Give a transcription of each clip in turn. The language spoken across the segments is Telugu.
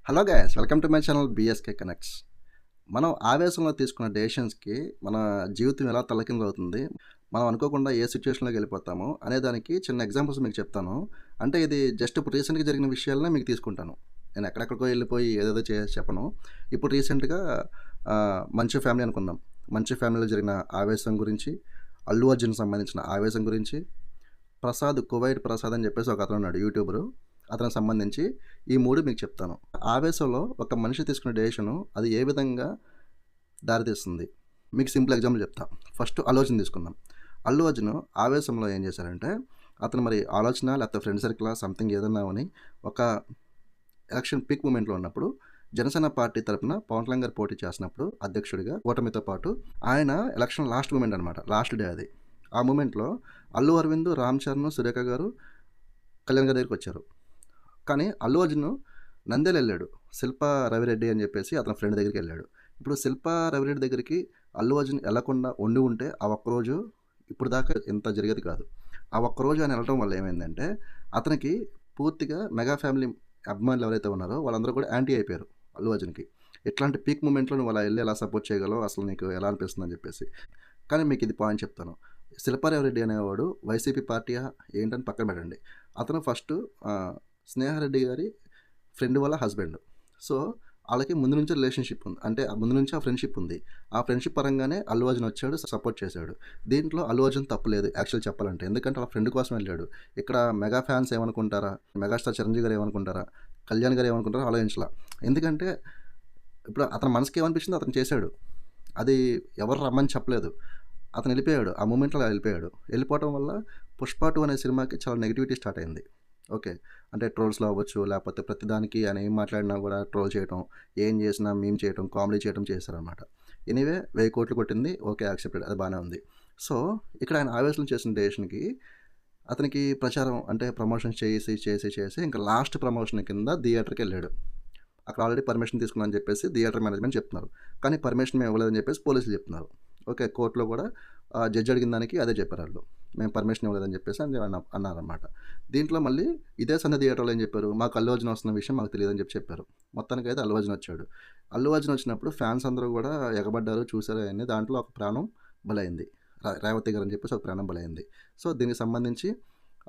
Hello guys, welcome to my channel BSK connects. మనం ఆవేశంలో తీసుకున్న డెసిషన్స్కి మన జీవితం ఎలా తలకిందులవుతుంది, మనం అనుకోకుండా ఏ సిచ్యువేషన్లోకి వెళ్ళిపోతామో అనే దానికి చిన్న ఎగ్జాంపుల్స్ మీకు చెప్తాను. అంటే ఇది జస్ట్ ఇప్పుడు రీసెంట్గా జరిగిన విషయాలనే మీకు తీసుకుంటాను. నేను ఎక్కడెక్కడికో వెళ్ళిపోయి ఏదేదో చేసి చెప్పను. ఇప్పుడు రీసెంట్గా మంచు ఫ్యామిలీ అనుకుందాం. మంచు ఫ్యామిలీలో జరిగిన ఆవేశం గురించి, అల్లు అర్జున్ సంబంధించిన ఆవేశం గురించి, కువైట్ ప్రసాద్ అని చెప్పేసి ఒక అతను ఉన్నాడు యూట్యూబరు. అతనికి సంబంధించి ఈ 3 మీకు చెప్తాను. ఆవేశంలో ఒక మనిషి తీసుకునే డెసిషను అది ఏ విధంగా దారితీస్తుంది. మీకు సింపుల్ ఎగ్జాంపుల్ చెప్తా. ఫస్ట్ అల్లు అర్జున్ తీసుకుందాం. అల్లు అర్జున్ ఆవేశంలో ఏం చేశారంటే, అతను మరి ఆలోచన లేకపోతే ఫ్రెండ్ సర్కిల్ సంథింగ్ ఏదన్నా అని ఒక ఎలక్షన్ పీక్ మూమెంట్లో ఉన్నప్పుడు జనసేన పార్టీ తరపున పవన్ కళ్యాణ్ గారు పోటీ చేసినప్పుడు అధ్యక్షుడిగా కూటమితో పాటు ఆయన ఎలక్షన్ లాస్ట్ మూమెంట్ అనమాట, లాస్ట్ డే అది. ఆ మూమెంట్లో అల్లు అరవింద్, రామ్ చరణ్, సురేఖ గారు కళ్యాణ్ గారి దగ్గరికి వచ్చారు. కానీ అల్లు అర్జున్ నంద్యాల వెళ్ళాడు. శిల్పా రవిరెడ్డి అని చెప్పేసి అతని ఫ్రెండ్ దగ్గరికి వెళ్ళాడు. ఇప్పుడు శిల్పా రవిరెడ్డి దగ్గరికి అల్లు అర్జున్ వెళ్ళకుండా ఉండి ఉంటే ఆ ఒక్కరోజు ఇప్పుడు దాకా ఇంత జరిగేది కాదు. ఆ ఒక్కరోజు ఆయన వెళ్ళటం వల్ల ఏమైందంటే, అతనికి పూర్తిగా మెగా ఫ్యామిలీ అభిమానులు ఎవరైతే ఉన్నారో వాళ్ళందరూ కూడా యాంటీ అయిపోయారు అల్లు అర్జున్కి. ఇట్లాంటి పీక్ మూమెంట్లో నువ్వు అలా వెళ్ళి ఎలా సపోర్ట్ చేయగలవు, అసలు నీకు ఎలా అనిపిస్తుంది అని చెప్పేసి. కానీ మీకు ఇది పాయింట్ చెప్తాను. శిల్పారావు అనేవాడు వైసీపీ పార్టీయా ఏంటని పక్కన పెట్టండి. అతను ఫస్ట్ స్నేహారెడ్డి గారి ఫ్రెండ్ వాళ్ళ హస్బెండ్. సో వాళ్ళకి ముందు నుంచి రిలేషన్షిప్ ఉంది, అంటే ముందు నుంచి ఆ ఫ్రెండ్షిప్ ఉంది. ఆ ఫ్రెండ్షిప్ పరంగానే అల్లు అర్జున్ వచ్చాడు, సపోర్ట్ చేశాడు. దీంట్లో అల్లు అర్జున్ తప్పలేదు యాక్చువల్ చెప్పాలంటే, ఎందుకంటే వాళ్ళ ఫ్రెండ్ కోసం వెళ్ళాడు. ఇక్కడ మెగా ఫ్యాన్స్ ఏమనుకుంటారా, మెగాస్టార్ చిరంజీవి గారు ఏమనుకుంటారా, కళ్యాణ్ గారు ఏమనుకుంటారా ఆలోచించలా. ఎందుకంటే ఇప్పుడు అతని మనసుకి ఏమనిపించిందో అతను చేశాడు. అది ఎవరు రమ్మని చెప్పలేదు, అతను వెళ్ళిపోయాడు. ఆ మూమెంట్లో వెళ్ళిపోయాడు. వెళ్ళిపోవడం వల్ల పుష్ప 2 అనే సినిమాకి చాలా నెగిటివిటీ స్టార్ట్ అయింది. ఓకే, అంటే ట్రోల్స్లో అవ్వచ్చు, లేకపోతే ప్రతిదానికి ఆయన ఏం మాట్లాడినా కూడా ట్రోల్ చేయడం, ఏం చేసినా మీమ్ చేయడం, కామెడీ చేయడం చేశారనమాట. ఎనీవే 1000 కోట్లు కొట్టింది, ఓకే యాక్సెప్టెడ్, అది బాగానే ఉంది. సో ఇక్కడ ఆయన ఆవేశం చేసిన డెసిషన్కి అతనికి ప్రచారం అంటే ప్రమోషన్ చేసి చేసి చేసి ఇంకా లాస్ట్ ప్రమోషన్ కింద థియేటర్కి వెళ్ళాడు. అక్కడ ఆల్రెడీ పర్మిషన్ తీసుకున్నాను చెప్పేసి థియేటర్ మేనేజ్మెంట్ చెప్తున్నారు, కానీ పర్మిషన్ మేము ఇవ్వలేదని చెప్పేసి పోలీసులు చెప్తున్నారు. ఓకే, కోర్టులో కూడా జడ్జి అడిగిన దానికి అదే చెప్పారు వాళ్ళు, మేము పర్మిషన్ ఇవ్వలేదని చెప్పేసి అని అన్నారన్నమాట. దీంట్లో మళ్ళీ ఇదే సంధ్య థియేటర్లో ఏం చెప్పారు, మాకు అల్లు అర్జున్ వస్తున్న విషయం మాకు తెలియదని చెప్పారు. మొత్తానికి అయితే అల్లు అర్జున్ వచ్చాడు. అల్లు అర్జున్ వచ్చినప్పుడు ఫ్యాన్స్ అందరూ కూడా ఎగబడ్డారు, చూసారు. అవన్నీ దాంట్లో ఒక ప్రాణం బలైంది, రేవతి గారు అని చెప్పేసి ఒక ప్రాణం బలైంది. సో దీనికి సంబంధించి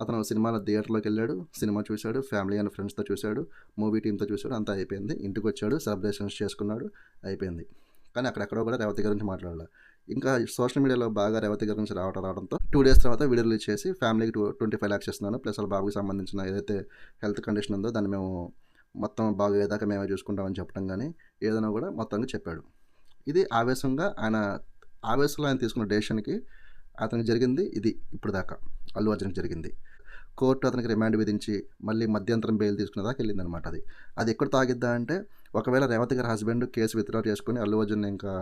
అతను సినిమాలో థియేటర్లోకి వెళ్ళాడు, సినిమా చూశాడు, ఫ్యామిలీ అండ్ ఫ్రెండ్స్తో చూశాడు, మూవీ టీంతో చూశాడు, అంతా అయిపోయింది. ఇంటికి వచ్చాడు, సెలబ్రేషన్స్ చేసుకున్నాడు, అయిపోయింది. కానీ అక్కడెక్కడో కూడా రేవతి గారి గురించి మాట్లాడాలి. ఇంకా సోషల్ మీడియాలో బాగా రేవతి గారి నుంచి రావడంతో 2 days తర్వాత వీడియో రిలీజ్ చేసి ఫ్యామిలీకి 25 lakhs ఇస్తున్నాను, ప్లస్ వాళ్ళ బాబుకి సంబంధించిన ఏదైతే హెల్త్ కండిషన్ ఉందో దాన్ని మేము మొత్తం బాగా అయ్యేదాకా మేమే చూసుకుంటామని చెప్పడం కానీ ఏదైనా కూడా మొత్తంగా చెప్పాడు. ఇది ఆవేశంలో ఆయన తీసుకున్న డెసిషన్కి అతనికి జరిగింది ఇది. ఇప్పుడు దాకా అల్లు అర్జున్కి జరిగింది, కోర్టు అతనికి రిమాండ్ విధించి మళ్ళీ మధ్యంతరం బెయిల్ తీసుకునే దాకా వెళ్ళిందనమాట. అది ఎక్కడ తాగిద్దా అంటే, ఒకవేళ రేవతి గారి హస్బెండ్ కేసు విత్డ్రా చేసుకుని అల్లు అర్జున్ ఇంకా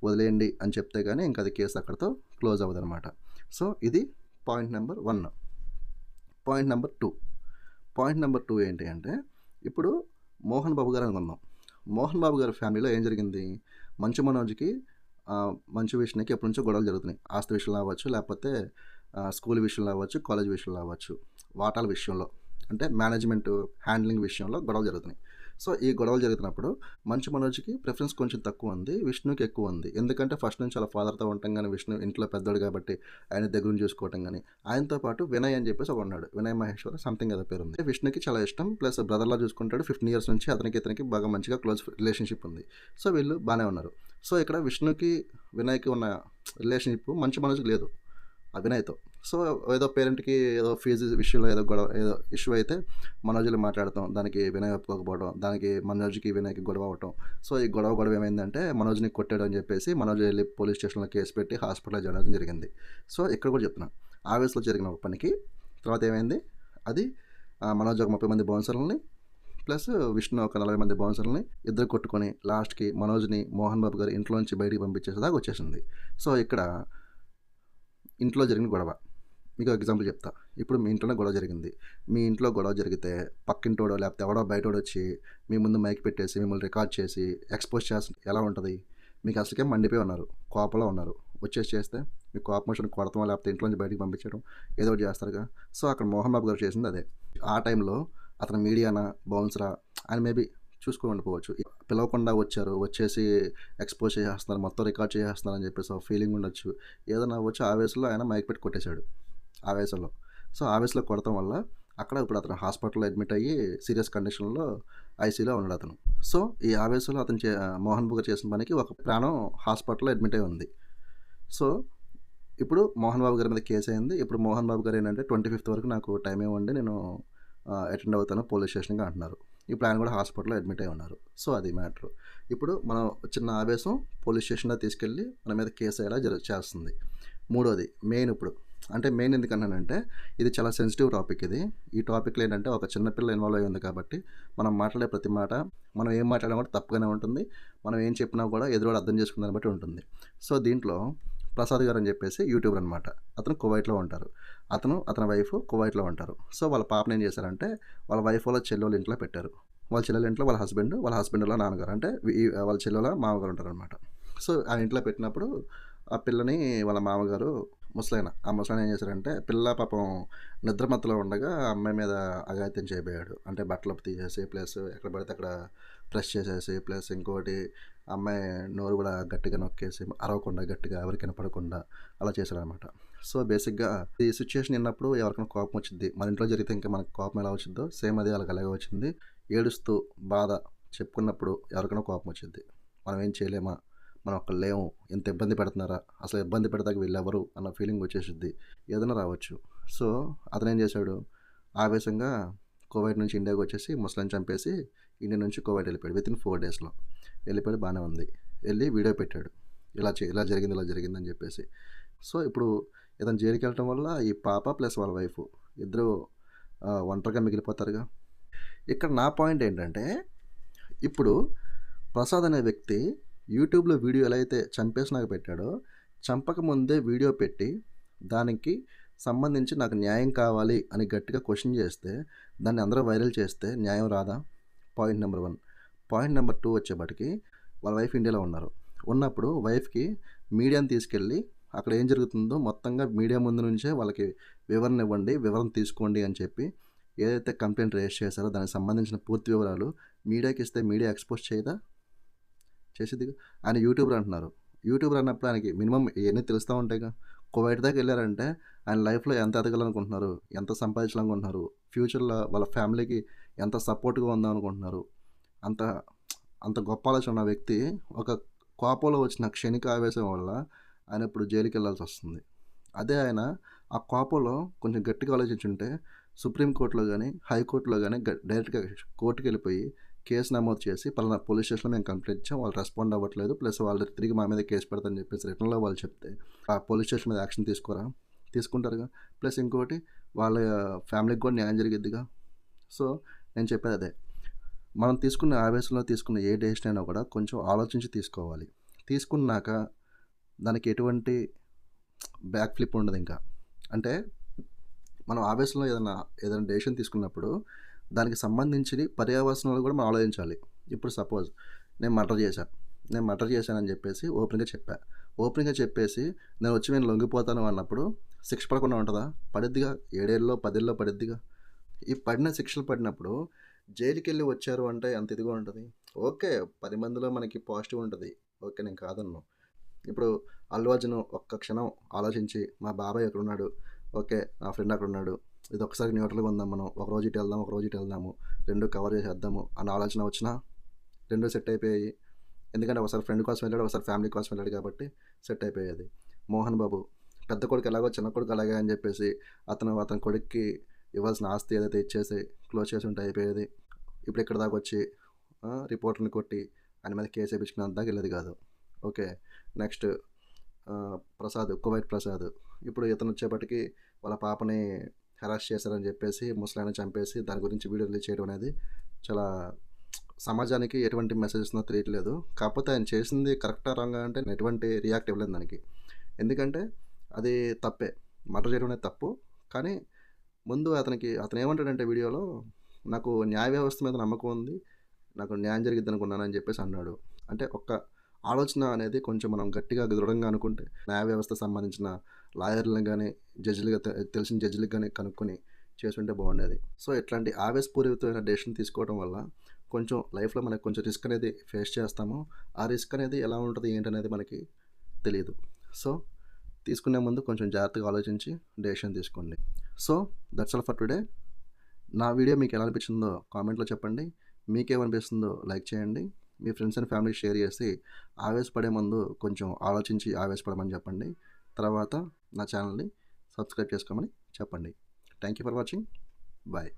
వదిలేయండి అని చెప్తే కానీ ఇంకా అది కేసు అక్కడితో క్లోజ్ అవ్వదనమాట. సో ఇది పాయింట్ నెంబర్ 1. పాయింట్ నెంబర్ 2 ఏంటి అంటే, ఇప్పుడు మోహన్ బాబు గారు అనుకుందాం. మోహన్ బాబు గారి ఫ్యామిలీలో ఏం జరిగింది, మంచు మనోజ్కి మంచు విష్ణుకి ఎప్పటి నుంచో గొడవలు జరుగుతున్నాయి. ఆస్తి విషయంలో అవ్వచ్చు, లేకపోతే స్కూల్ విషయంలో అవ్వచ్చు, కాలేజ్ విషయంలో అవ్వచ్చు, వాటాల విషయంలో, అంటే మేనేజ్మెంట్ హ్యాండ్లింగ్ విషయంలో గొడవలు జరుగుతున్నాయి. సో ఈ గొడవలు జరుగుతున్నప్పుడు మంచు మనోజ్కి ప్రిఫరెన్స్ కొంచెం తక్కువ ఉంది, విష్ణుకి ఎక్కువ ఉంది. ఎందుకంటే ఫస్ట్ నుంచి అలా ఫాదర్తో ఉండటం కానీ, విష్ణు ఇంట్లో పెద్దోడు కాబట్టి ఆయన దగ్గర నుంచి చూసుకోవటం కానీ, ఆయనతో పాటు వినయ్ అని చెప్పేసి ఒక ఉన్నాడు, వినయ్ మహేశ్వర్ సంథింగ్ ఏదో పేరు ఉంది. విష్ణుకి చాలా ఇష్టం, ప్లస్ బ్రదర్లా చూసుకుంటాడు. 15 years నుంచి ఇతనికి బాగా మంచిగా క్లోజ్ రిలేషన్షిప్ ఉంది. సో వీళ్ళు బాగానే ఉన్నారు. సో ఇక్కడ విష్ణుకి వినయ్కి ఉన్న రిలేషన్షిప్ మంచు మనోజ్కి లేదు అభినయ్తో. సో ఏదో పేరెంట్కి ఏదో ఫీజు విషయంలో ఏదో ఇష్యూ అయితే మనోజ్లో మాట్లాడతాం, దానికి వినయ్ ఒప్పుకోకపోవడం, దానికి మనోజ్కి వినయ్కి గొడవ అవటం. సో ఈ గొడవ ఏమైందంటే, మనోజ్ని కొట్టాడు అని చెప్పేసి మనోజ్ వెళ్ళి పోలీస్ స్టేషన్లో కేసు పెట్టి హాస్పిటల్లో జాయిన్ అవ్వడం జరిగింది. సో ఇక్కడ కూడా చెప్తున్నాను, ఆవేశంలో జరిగిన ఒక పనికి తర్వాత ఏమైంది, అది మనోజ్ ఒక 30 మంది బౌన్సర్లని ప్లస్ విష్ణు ఒక 40 మంది బౌన్సర్లని ఇద్దరు కొట్టుకొని లాస్ట్కి మనోజ్ని మోహన్ బాబు గారు ఇంట్లోంచి బయటికి పంపించేసేదాకా వచ్చేసింది. సో ఇక్కడ ఇంట్లో జరిగిన గొడవ మీకు ఎగ్జాంపుల్ చెప్తా. ఇప్పుడు మీ ఇంట్లోనే గొడవ జరిగింది. మీ ఇంట్లో గొడవ జరిగితే పక్కింటోడో లేకపోతే ఎవడో బయటోడు వచ్చి మీ ముందు మైక్ పెట్టేసి మిమ్మల్ని రికార్డ్ చేసి ఎక్స్పోజ్ చేసి ఎలా ఉంటుంది, మీకు అసలుకే మండిపోయి ఉన్నారు, కోపంలో ఉన్నారు, వచ్చేసి చేస్తే మీకు కోపం వచ్చిన కొడతాం లేకపోతే ఇంట్లోంచి బయటికి పంపించడం ఏదో ఒకటి చేస్తారుగా. సో అక్కడ మోహన్ బాబు గారు చేసింది అదే. ఆ టైంలో అతను మీడియానా బౌన్సరా ఆయన మేబీ చూసుకోండిపోవచ్చు. పిలవకుండా వచ్చేసి ఎక్స్‌పోజ్ చేసేస్తున్నారు, మొత్తం రికార్డ్ చేసేస్తున్నారని చెప్పేసి ఒక ఫీలింగ్ ఉండొచ్చు. ఏదైనా అవ్వచ్చు. ఆవేశంలో ఆయన మైక్ పెట్టి కొట్టేశాడు ఆవేశంలో. సో, ఆవేశంలో కొడటం వల్ల అక్కడ ఇప్పుడు అతను హాస్పిటల్‌లో అడ్మిట్ అయ్యి సీరియస్ కండిషన్‌లో ఐసీయూలో ఉన్నాడు అతను. సో, ఈ ఆవేశంలో అతను మోహన్ బాబు గారు చేసిన పనికి ఒక ప్రాణం హాస్పిటల్‌లో అడ్మిట్ అయ్యి ఉంది. సో, ఇప్పుడు మోహన్ బాబు గారి మీద కేసు అయింది. ఇప్పుడు మోహన్ బాబు గారు ఏంటంటే 25థ్ వరకు నాకు టైం ఇవ్వండి, నేను అటెండ్ అవుతాను పోలీస్ స్టేషన్‌కి అంటున్నారు. ఇప్పుడు ఆయన కూడా హాస్పిటల్‌లో అడ్మిట్ అయ్యి ఉన్నారు. సో, అది మ్యాటరు. ఇప్పుడు మనం చిన్న ఆవేశం పోలీస్ స్టేషన్‌లో తీసుకెళ్ళి మన మీద కేసు అయ్యేలా చేస్తుంది. మూడోది మెయిన్ ఇప్పుడు. అంటే మెయిన్ ఎందుకన్నానంటే ఇది చాలా సెన్సిటివ్ టాపిక్ ఇది. ఈ టాపిక్‌లో ఏంటంటే ఒక చిన్న పిల్ల ఇన్వాల్వ్ అయ్యి ఉంది కాబట్టి మనం మాట్లాడే ప్రతి మాట, మనం ఏం మాట్లాడినా కూడా తప్పుగానే ఉంటుంది. మనం ఏం చెప్పినా కూడా ఎదురువాడు అర్థం చేసుకునే దాన్ని బట్టి ఉంటుంది. సో, దీంట్లో ప్రసాద్ గారు అని చెప్పేసి యూట్యూబర్ అనమాట. అతను కువైట్‌లో ఉంటారు. అతని వైఫ్ కువైట్‌లో ఉంటారు. సో, వాళ్ళ పాపని ఏం చేశారంటే వాళ్ళ వైఫ్ వాళ్ళ చెల్లెళ్ళ ఇంట్లో పెట్టారు. వాళ్ళ చెల్లెల ఇంట్లో వాళ్ళ హస్బెండ్ వాళ్ళ నాన్నగారు అంటే వాళ్ళ చెల్లెల మామగారు ఉంటారనమాట. సో, ఆ ఇంట్లో పెట్టినప్పుడు ఆ పిల్లని వాళ్ళ మామగారు ముసలాయన. ఆ ముసలాయన ఏం చేశారంటే పిల్ల పాపం నిద్ర మత్తులో ఉండగా ఆ అమ్మాయి మీద అఘాయిత్యం చేయబోయాడు. అంటే బట్టలు తీసేసి ప్లస్ ఎక్కడ పడితే అక్కడ ప్రెస్ చేసేసి ప్లస్ ఇంకోటి అమ్మాయి నోరు కూడా గట్టిగా నొక్కేసి అరవకుండా గట్టిగా ఎవరికి వినపడకుండా అలా చేశాడనమాట. సో, బేసిక్‌గా ఈ సిచ్యుయేషన్ విన్నప్పుడు ఎవరికైనా కోపం వచ్చిద్ది. మన ఇంట్లో జరిగితే ఇంకా మనకు కోపం ఎలా వచ్చిద్దో సేమ్ అదే వాళ్ళకి అలాగే వచ్చింది. ఏడుస్తూ బాధ చెప్పుకున్నప్పుడు ఎవరికైనా కోపం వచ్చిద్ది. మనం ఏం చేయలేమా? మనం అక్కడ లేము. ఇంత ఇబ్బంది పెడుతున్నారా? అసలు ఇబ్బంది పెడతాకి వీళ్ళెవరు అన్న ఫీలింగ్ వచ్చేసిద్ది. ఏదైనా రావచ్చు. సో, అతనేం చేశాడు? ఆవేశంగా కువైట్ నుంచి ఇండియాకి వచ్చేసి ముసలిని చంపేసి ఇండియా నుంచి కువైట్ వెళ్ళిపోయాడు. వితిన్ 4 డేస్‌లో వెళ్ళిపోయాడు. బాగానే ఉంది. వెళ్ళి వీడియో పెట్టాడు. ఇలా జరిగిందని చెప్పేసి. సో, ఇప్పుడు ఇతను జైలుకి వెళ్ళటం వల్ల ఈ పాప ప్లస్ వాళ్ళ వైఫ్ ఇద్దరు ఒంటరిగా మిగిలిపోతారుగా. ఇక్కడ నా పాయింట్ ఏంటంటే ఇప్పుడు ప్రసాద్ అనే వ్యక్తి యూట్యూబ్‌లో వీడియో ఎలా అయితే చంపేసి నాకు పెట్టాడో, చంపకముందే వీడియో పెట్టి దానికి సంబంధించి నాకు న్యాయం కావాలి అని గట్టిగా క్వెషన్ చేస్తే, దాన్ని అందరూ వైరల్ చేస్తే న్యాయం రాదా? Point number 1. పాయింట్ నెంబర్ 2 వచ్చేప్పటికి వాళ్ళ వైఫ్ ఇండియాలో ఉన్నారు. ఉన్నప్పుడు వైఫ్‌కి మీడియాని తీసుకెళ్ళి అక్కడ ఏం జరుగుతుందో మొత్తంగా మీడియా ముందు నుంచే వాళ్ళకి వివరణ ఇవ్వండి, వివరణ తీసుకోండి అని చెప్పి ఏదైతే కంప్లెయింట్ రైజ్ చేశారో దానికి సంబంధించిన పూర్తి వివరాలు మీడియాకి ఇస్తే మీడియా ఎక్స్‌పోజ్ చేయదా? చేసిద్దిగా. ఆయన యూట్యూబర్ అంటున్నారు. యూట్యూబర్ అన్నప్పుడు ఆయనకి మినిమమ్ ఇయన్నీ తెలుస్తా ఉంటాయిగా. కువైట్ దాకా ఎళ్లారంటే ఆయన లైఫ్‌లో ఎంత ఎదగాలనుకుంటున్నారు? ఎంత సంపాదించాలనుకుంటున్నారు? ఫ్యూచర్‌లో వాళ్ళ ఫ్యామిలీకి ఎంత సపోర్ట్‌గా ఉందాం అనుకుంటున్నారు? అంత అంత గొప్ప ఆలోచన ఉన్న వ్యక్తి ఒక కోపంలో వచ్చిన క్షణిక ఆవేశం వల్ల ఆయన ఇప్పుడు జైలుకెళ్ళాల్సొస్తుంది. అదే ఆయన ఆ కోపంలో కొంచెం గట్టిగా ఆలోచించుంటే సుప్రీం కోర్ట్‌లో గాని, హైకోర్ట్‌లో గాని డైరెక్ట్‌గా కోర్ట్‌కెళ్ళిపోయి కేసు నమోదు చేసి పలానా పోలీస్ స్టేషన్‌లో మేము కంప్లెయింట్ ఇచ్చాం. వాళ్ళు రెస్పాండ్ అవ్వట్లేదు. ప్లస్ వాళ్ళు తిరిగి మా మీద కేసు పెడతారని చెప్పేసి రిటర్న్‌లో వాళ్ళు చెప్తే ఆ పోలీస్ స్టేషన్ మీద యాక్షన్ తీసుకోరా? తీసుకుంటారుగా. ప్లస్ ఇంకోటి వాళ్ళ ఫ్యామిలీకి కూడా న్యాయం జరిగిద్దిగా. సో, నేను చెప్పేది అదే. మనం తీసుకున్న ఆవేశంలో తీసుకున్న ఏ డెసిషన్ అయినా కూడా కొంచెం ఆలోచించి తీసుకోవాలి. తీసుకున్నాక దానికి ఎటువంటి బ్యాక్ ఫ్లిప్ ఉండదింకా. అంటే మనం ఆవేశంలో ఏదైనా డెసిషన్ తీసుకున్నప్పుడు దానికి సంబంధించి పర్యవసనాలు కూడా మనం ఆలోచించాలి. ఇప్పుడు సపోజ్ నేను మర్డర్ చేశానని చెప్పేసి ఓపెన్‌గా చెప్పేసి నేను లొంగిపోతాను అన్నప్పుడు శిక్ష పడకుండా ఉంటదా? పడిద్దిగా. 7 ఏళ్ళో 10 ఏళ్ళో పడిద్దిగా. ఈ పడిన శిక్షలు పడినప్పుడు జైలుకెళ్ళి వచ్చారు అంటే ఎంత ఇదిగా ఉంటది. ఓకే. 10 మందిలో మనకి పాజిటివ్ ఉంటది. ఓకే. నేను కాదనను. ఇప్పుడు అల్లు అర్జున్ ఒక్క క్షణం ఆలోచించి మా బాబాయ్ అక్కడున్నాడు. ఓకే. నా ఫ్రెండ్ అక్కడున్నాడు. ఇది ఒకసారి న్యూట్రల్‌గా ఉందాం మనం. ఒకరోజు ఇటు వెళ్దాం, ఒకరోజు ఇటు వెళ్దాము. 2 కవర్ చేసేద్దాము అన్న ఆలోచన వచ్చినా 2 సెట్ అయిపోయాయి. ఎందుకంటే ఒకసారి ఫ్రెండ్ కోసం వెళ్ళాడు, ఒకసారి ఫ్యామిలీ కోసం వెళ్ళాడు కాబట్టి సెట్ అయిపోయేది. మోహన్ బాబు పెద్ద కొడుకు ఎలాగో చిన్న కొడుకు అలాగే అని చెప్పేసి అతని కొడుక్కి ఇవ్వాల్సిన ఆస్తి ఏదైతే ఇచ్చేసి క్లోజ్ చేసి ఉంటే అయిపోయేది. ఇప్పుడు ఇక్కడి దాకా వచ్చి రిపోర్టర్‌ని కొట్టి ఆయన మీద కేసు ఏపించుకునేంత దాకా వెళ్ళేది కాదు. ఓకే. Next Kuwait Prasad. ఇప్పుడు ఇతను వచ్చేప్పటికి వాళ్ళ పాపని హెరాస్ చేశారని చెప్పేసి ముసలాయన చంపేసి దాని గురించి వీడియో రిలీజ్ చేయడం అనేది చాలా సమాజానికి ఎటువంటి మెసేజ్ ఇస్తుందో తెలియట్లేదు. కాకపోతే ఆయన చేసింది కరెక్టా రాంగా అంటే నేను ఎటువంటి రియాక్ట్ ఇవ్వలేదు దానికి. ఎందుకంటే అది తప్పే. మర్డర్ చేయడం అనేది తప్పు. కానీ ముందు అతను ఏమంటాడంటే వీడియోలో నాకు న్యాయ వ్యవస్థ మీద నమ్మకం ఉంది. నాకు న్యాయం జరిగిద్దనుకున్నానని చెప్పేసి అన్నాడు. అంటే ఒక్క ఆలోచన అనేది కొంచెం మనం గట్టిగా దృఢంగా అనుకుంటే న్యాయ వ్యవస్థకు సంబంధించిన లాయర్‌లని గానీ, తెలిసిన జడ్జిలకి గానీ కనుక్కొని చేసుంటే బాగుండేది. సో, ఇట్లాంటి ఆవేశపూరితమైన డెసిషన్ తీసుకోవడం వల్ల కొంచెం లైఫ్లో మనకు కొంచెం రిస్క్ అనేది ఫేస్ చేస్తాము. ఆ రిస్క్ అనేది ఎలా ఉంటుంది ఏంటనేది మనకి తెలియదు. సో తీసుకునే ముందు కొంచెం జాగ్రత్తగా ఆలోచించి డెసిషన్ తీసుకోండి. So that's all for today. నా వీడియో మీకు ఎలా అనిపించిందో కామెంట్లో చెప్పండి. మీకేమనిపిస్తుందో లైక్ చేయండి. మీ ఫ్రెండ్స్ అండ్ ఫ్యామిలీకి షేర్ చేసి ఆవేశపడే ముందు కొంచెం ఆలోచించి ఆవేశపడమని చెప్పండి. తర్వాత నా ఛానల్ని సబ్స్క్రైబ్ చేసుకోమని చెప్పండి. Thank you for watching. Bye.